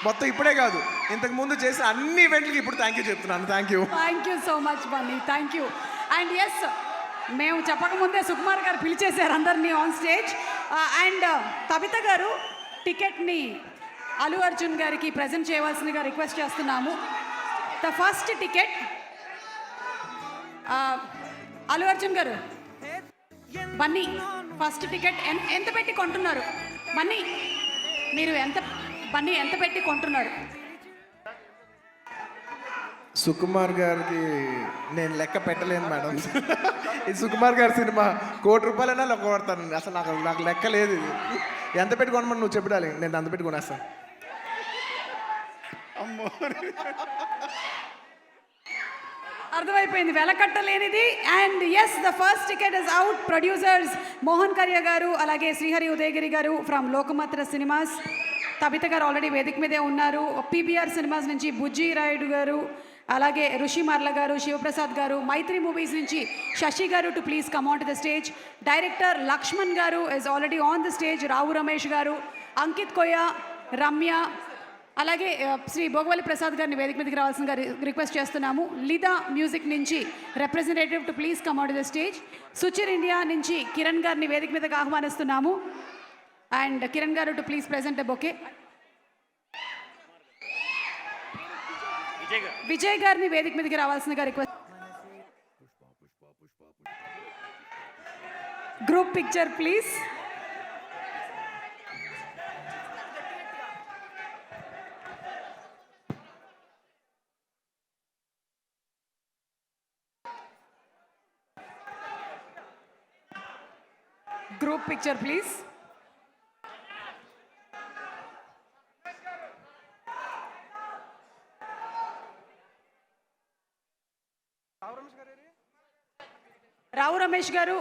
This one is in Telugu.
మొత్తం ఇప్పుడే కాదు, ఇంతకు ముందు చేసిన అన్ని ఈవెంట్లకి ఇప్పుడు థ్యాంక్ యూ చెప్తున్నాను. Thank you so much Bunny, thank you. And yes, మేము చెప్పకముందే సుకుమార్ గారు పిలిచేశారు అందరినీ ఆన్ స్టేజ్. అండ్ కవిత గారు టికెట్ని అల్లు అర్జున్ గారికి ప్రజెంట్ చేయవలసిందిగా రిక్వెస్ట్ చేస్తున్నాము. The first ticket Allu Arjun గారు, బన్నీ ఫస్ట్ టికెట్ ఎంత పెట్టి కొంటున్నారు? బన్నీ మీరు బన్నీ ఎంత పెట్టి కొంటున్నారు? సుకుమార్ గారికి నేను లెక్క పెట్టలేను మేడం. ఇది సుకుమార్ గారి సినిమా, ₹1,00,00,000 లెక్క కొడతాను. అసలు నాకు లెక్క లేదు. ఇది ఎంత పెట్టి కొనమని నువ్వు చెప్పాలి, నేను అంత పెట్టి కొనేస్తాను. అమ్మో, అర్థమైపోయింది, వెలకట్టలేనిది. And yes, the first ticket is out. Producers Mohan Kariya గారు, అలాగే శ్రీహరి ఉదయగిరి గారు ఫ్రమ్ లోకమాత్ర సినిమాస్. కవిత గారు ఆల్రెడీ వేదిక మీదే ఉన్నారు. పీబీఆర్ సినిమాస్ నుంచి బుజ్జి రాయుడు గారు, అలాగే ఋషి మార్ల గారు, శివప్రసాద్ గారు. మైత్రి మూవీస్ నుంచి శశి గారు to please come on to the stage. Director Lakshman గారు is already on the stage. Rao Ramesh గారు, అంకిత్ కోయ, రమ్య, అలాగే శ్రీ భోగవల్లి ప్రసాద్ గారిని వేదిక మీదకి రావాల్సిందిగా రిక్వెస్ట్ చేస్తున్నాము. లిదా మ్యూజిక్ నుంచి representative to please come on to the stage. Suchir India నుంచి కిరణ్ గారిని వేదిక మీదకి ఆహ్వానిస్తున్నాము. అండ్ కిరణ్ గారు to please present a bouquet. Vijay గారిని వేదిక మీదకి రావాల్సిందిగా request. Group picture please. Group picture please. Rao Ramesh గారు